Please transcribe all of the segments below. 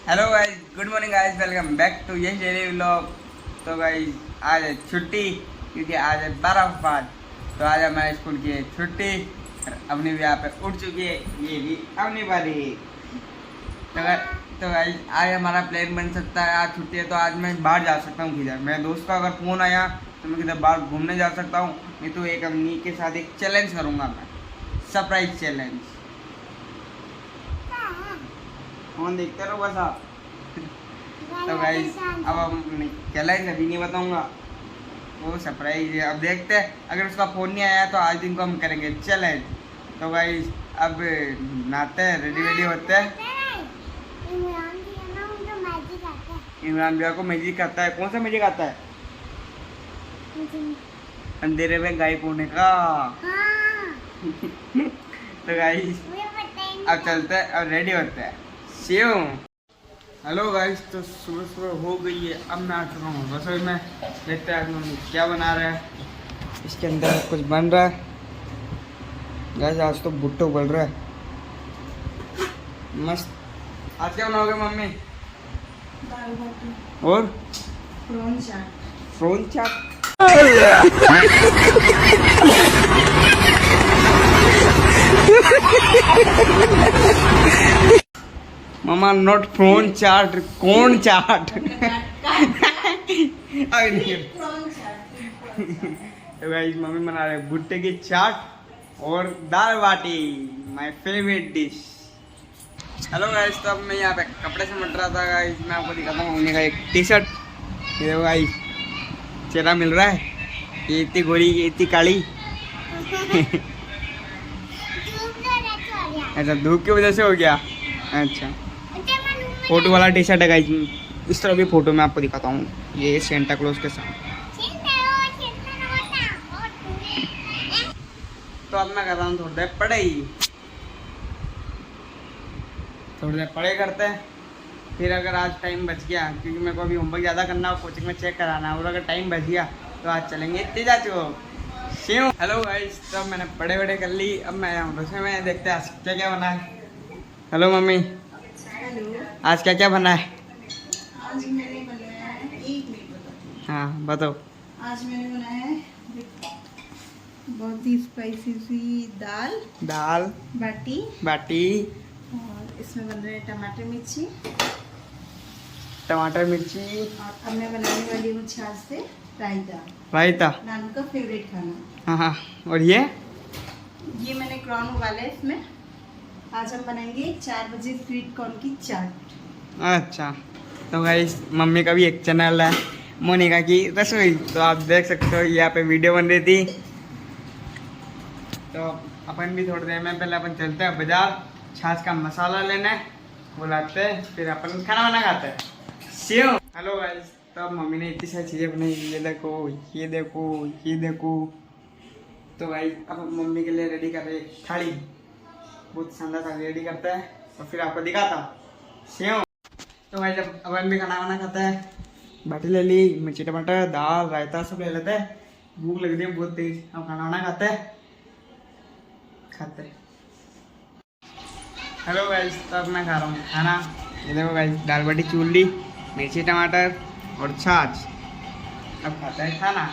Hello guys, good morning guys, welcome back to यही daily vlog. तो guys आज है छुट्टी क्योंकि आज है 12 तो आज हमारे स्कूल की है छुट्टी। अपनी भी यहाँ पे उठ चुकी है, ये भी अपनी बारी है। तो गाइस आज हमारा प्लान बन सकता है, आज छुट्टी है तो आज मैं बाहर जा सकता हूँ किधर। मेरे दोस्त का अगर फ़ोन आया तो मैं किधर बाहर घूमने जा सकता हूँ, नहीं तो एक अम्मी के साथ एक चैलेंज करूँगा मैं, सरप्राइज चैलेंज। फोन देखते रहो बस आप। तो गाइस अब हम चैलेंज अभी नहीं बताऊंगा, वो सरप्राइज है। अब देखते हैं, अगर उसका फ़ोन नहीं आया तो आज दिन को हम करेंगे चैलेंज। तो गाइस अब नहाते हैं, रेडी वेडी होते हैं। इमरान भैया को मैजिक आता है। कौन सा मैजिक आता है? अंधेरे में गायब होने का। तो गाइस अब चलते हैं और रेडी होते हैं। हेलो गाइस, तो सुबह सुबह हो गई है, अब मैं आ चुका हूँ रसोई में। देखते हैं मम्मी क्या बना रहा है। इसके अंदर कुछ बन रहा है गाइस, आज तो भुट्टो बन रहा है मस्त। आज क्या बनाओगे मम्मी? दाल बाटी और प्रॉन चाट। प्रॉन चाट? मामा नॉट प्रॉन चाट, कौन चाट? तो गाइस मम्मी बना रहे भुट्टे की चाट और दाल बाटी, my favourite dish. Hello guys, तो अब मैं यहाँ पे कपड़े से मट रहा था गाइस, मैं आपको दिखाता हूँ मम्मी का एक टी शर्ट। ये देखो गाइस, चेहरा मिल रहा है, ये इतनी गोरी, ये इतनी काली। अच्छा, धूप की वजह से हो गया। अच्छा, फोटो वाला टी शर्ट है गाइस। इस तरह भी फोटो मैं आपको दिखाता हूँ, ये सेंटा क्लॉज के साथ। तो अब मैं कर रहा हूँ थोड़ी देर पढ़ाई, थोड़ी देर पढ़ाई करते हैं। फिर अगर आज टाइम बच गया, क्योंकि मेरे को अभी होमवर्क ज़्यादा करना है, कोचिंग में चेक कराना है, और अगर टाइम बच गया तो आज चलेंगे तेजा चौक। हेलो गाइस, तो मैंने पढ़े वढ़े कर ली, अब मैं आया हूँ रसोई में। देखते हैं आज क्या क्या बना है। हेलो मम्मी, हेलो, आज क्या क्या बना है? आज मैंने बनाया है, एक मिनट बताती हूँ। हाँ बताओ। आज मैंने बनाया है बहुत ही स्पाइसी सी दाल बाटी, और इसमें बन रहे हैं टमाटर मिर्ची, और अब मैं बनाने वाली हूँ छाछ से रायता, नानू का फेवरेट खाना। हाँ, और ये ये मैंने क्रॉन उबाले इसमें। आज हम बनाएंगे 4 बजे स्वीट कॉर्न की चाट। अच्छा, तो गाइस मम्मी का भी एक चैनल है, मोनिका की रसोई, तो आप देख सकते हो यहाँ पे वीडियो बन रही थी। तो अपन भी थोड़ी देर में, पहले अपन चलते हैं बाजार, छाछ का मसाला लेने, वो लाते हैं, फिर अपन खाना वाना खाते हैं। हेलो गाइस, तो मम्मी ने इतनी सारी चीज़ें बनाई, ये देखो, ये देखो, ये देखो। तो गाइस अब मम्मी के लिए रेडी कर रहे हैं थाली, बहुत शानदार थाली रेडी करता है, और फिर आपको दिखाता हूँ। तो भाई जब अपन भी खाना वाना खाता है, बाटी ले ली, मिर्ची टमाटर दाल रायता सब ले लेते हैं। भूख लग रही है बहुत तेज, अब खाना वाना खाते हैं। हेलो गाइस, तो अब मैं खा रहा हूँ खाना। ये देखो गाइस, दाल बाटी चूर ली, मिर्ची टमाटर और छाछ। अब खाते हैं खाना।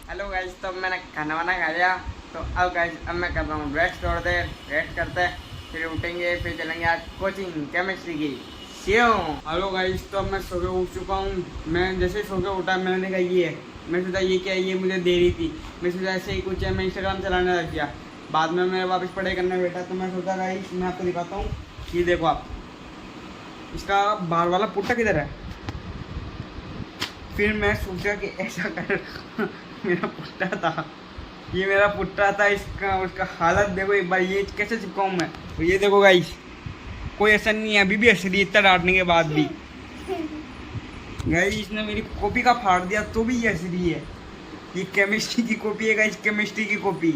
हेलो गाइस, तो अब मैंने खाना वाना खा लिया। तो अब गाइस अब मैं कर रहा हूँ रेस्ट, थोड़ी देर रेस्ट करते हैं, फिर उठेंगे, फिर चलेंगे आज कोचिंग केमिस्ट्री की। हेलो गाइस, तो अब मैं सो के उठ चुका हूँ। मैं जैसे सो के उठा, मैंने देखा ये है, मैं सोचा ये क्या है, ये मुझे दे रही थी। मैं सोचा ऐसे ही कुछ है, मैं इंस्टाग्राम चलाने लग गया। बाद में मैं वापस पढ़ाई करने बैठा, तो मैं सोचा गाइस मैं आपको दिखाता हूँ। ये देखो आप, इसका बाहर वाला पुट्टा किधर है। फिर मैं सोचा कि ऐसा कर मेरा पुट्टा था, ये मेरा पुट्टा था, इसका उसका हालत देखो एक बार, ये कैसे चिपकाऊँ मैं। तो ये देखो गाइस, कोई असर नहीं है, अभी भी असर है, इतना डांटने के बाद भी। गाइस इसने मेरी कॉपी का फाड़ दिया, तो भी ये असली है। ये केमिस्ट्री की कॉपी है गाइस, केमिस्ट्री की कॉपी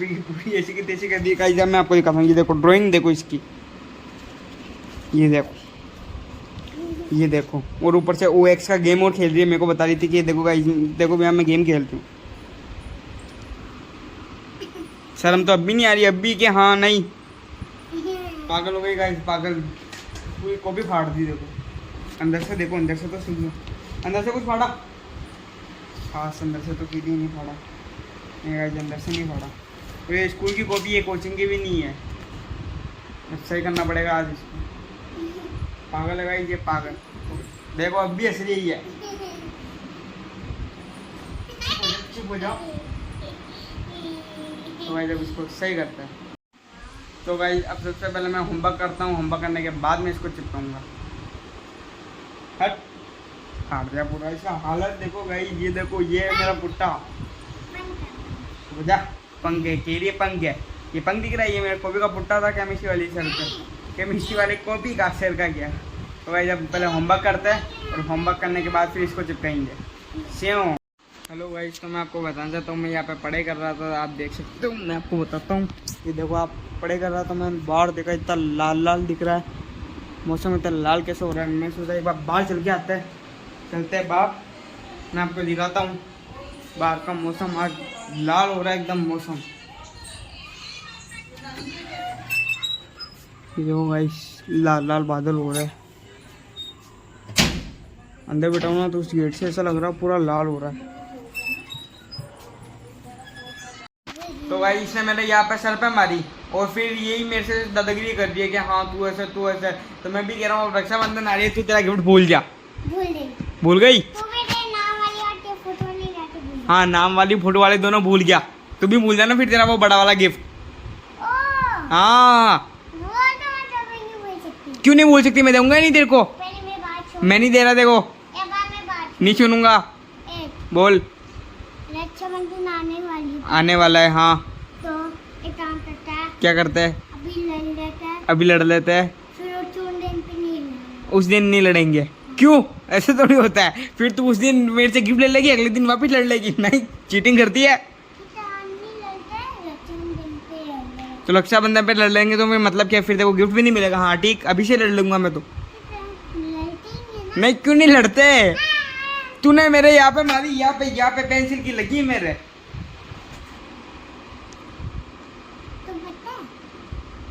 की पूरी ऐसी की तैसी कर दी गाइस। मैं आपको दिखाता हूँ, ये देखो ड्राइंग देखो इसकी, ये देखो, और ऊपर से OX का गेम और खेल रही है। मेरे को बता रही थी कि ये देखो गाइस, देखो भैया मैं गेम खेलती हूँ। शर्म तो अब भी नहीं आ रही, अब भी कि हाँ नहीं पागल हो गई गाइस, पागल। पूरी कॉपी फाड़ दी। देखो अंदर से, देखो अंदर से तो सीधी, अंदर से कुछ फाड़ा। हाँ अंदर से तो सीधी नहीं फाड़ा। नहीं गाइस, अंदर से नहीं फाड़ा। तो ये स्कूल की कॉपी है, कोचिंग की भी नहीं है। अब सही करना पड़ेगा आज इसको। पागल है गाइस ये, पागल। देखो अब भी असली ही है। चुप हो जाओ। तो भाई जब इसको सही करता है तो भाई अब सबसे पहले मैं होमवर्क करता हूँ। होमवर्क करने के बाद में इसको चिपकाऊंगा। हट, फाड़ दिया पूरा। इसका हालत देखो भाई, ये देखो, ये मेरा पुट्टा। जा पंख है, के लिए पंख है। ये पंख दिख रहा है, ये मेरे कॉपी का पुट्टा था केमिस्ट्री वाली सर पे। केमिस्ट्री वाली कॉपी का सर का गया। तो भाई जब पहले होमवर्क करते हैं और होमवर्क करने के बाद फिर इसको चिपकाएंगे। सेव। हेलो गाइस, तो मैं आपको बताना चाहता हूँ, मैं यहाँ पे पढ़ाई कर रहा था। आप देख सकते हो, मैं आपको बताता हूँ। ये देखो, आप पढ़ाई कर रहा था, मैं बाहर देखा इतना लाल लाल दिख रहा है। मौसम इतना लाल कैसे हो रहा है। मैं सोचा एक बार बाहर चल के आते हैं। चलते हैं बाहर, मैं आपको दिखाता हूँ बाहर का मौसम। आज लाल हो रहा है एकदम मौसम। ये देखो गाइस, लाल लाल बादल हो रहे हैं। अंदर बैठा हूँ ना तो उस गेट से ऐसा लग रहा है पूरा लाल हो रहा है। तो भाई इसने मेरे यहाँ पे सर पे मारी और फिर यही मेरे से दादागिरी कर रही है कि हाँ तू ऐसे तू ऐसे। तो मैं भी कह रहा हूँ रक्षाबंधन आ रही है, तू तेरा गिफ्ट भूल जा। भूल गई? हाँ, नाम वाली फोटो वाले दोनों भूल गया। तू भी भूल जाना फिर तेरा वो बड़ा वाला गिफ्ट। हाँ, क्यों नहीं भूल सकती? मैं दूंगा नहीं तेरे को। मैं नहीं दे रहा, देखो नहीं सुनूंगा। बोल। रक्षाबंधन आने वाला है। हाँ, तो एक काम करता है। क्या करते हैं? अभी लड़ लेते हैं। फिर उस दिन नहीं लड़ेंगे। क्यों? ऐसे थोड़ी होता है। फिर तू उस दिन मेरे से गिफ्ट ले लेगी, अगले दिन वापस लड़ लेगी। नहीं, चीटिंग करती है। तो रक्षाबंधन पे लड़ लेंगे तो फिर मतलब क्या? फिर देखो गिफ्ट भी नहीं मिलेगा। हाँ ठीक, अभी से लड़ लूंगा मैं तो। नहीं, क्यों नहीं लड़ते? तूने मेरे यहाँ पे मारी, यहाँ पे पेंसिल की लगी मेरे। तो पता है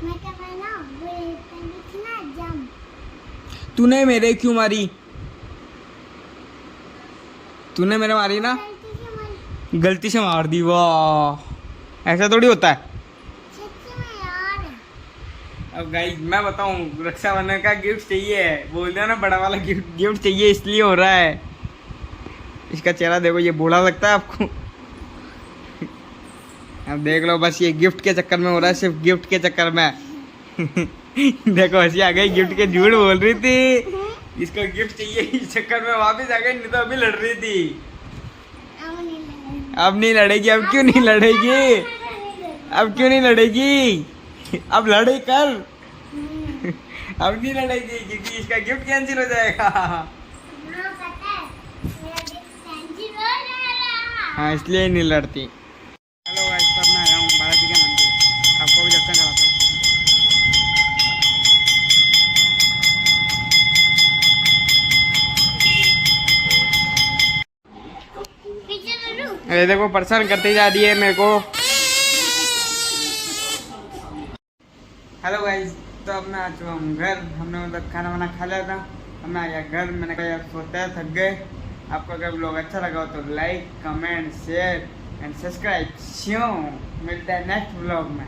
मैं क्या करना, वो पेंसिल ना जम। तूने मेरे क्यों मारी? तूने मेरे मारी ना, गलती से मार दी। वाह, ऐसा थोड़ी होता है। अब गाइस मैं बताऊं, रक्षाबंधन का गिफ्ट चाहिए। बोल दिया ना, बड़ा वाला गिफ्ट चाहिए, इसलिए हो रहा है। इसका चेहरा देखो, ये बूढ़ा लगता है आपको? अब देख लो, बस ये गिफ्ट के चक्कर में हो रहा है, सिर्फ गिफ्ट के चक्कर में। देखो हंसी आ गई, गिफ्ट के झूठ बोल रही थी। इसको गिफ्ट चाहिए, इस चक्कर में वापस आ गई, नहीं तो अभी लड़ रही थी। अब नहीं लड़ेगी। अब क्यों नहीं लड़ेगी? अब क्यों नहीं लड़ेगी? अब लड़ाई कर। अब नहीं लड़ेगी क्योंकि इसका गिफ्ट कैंसिल हो जाएगा। हाँ, इसलिए नहीं लड़ती। हेलो गाइस, तब मैं आया हूँ बालाजी के मंदिर। आपको भी दर्शन कराता हूँ। अरे देखो, परेशान करती जा रही है मेरे को। हेलो गाइस, तो अब मैं आ चुका हूँ घर। हमने मतलब खाना वाना खा लिया था। अब मैं आया घर। मैंने कहा यार सोते हैं, थक गए। आपको अगर व्लॉग अच्छा लगा हो तो like, comment, share and subscribe. मिलता है नेक्स्ट व्लॉग में।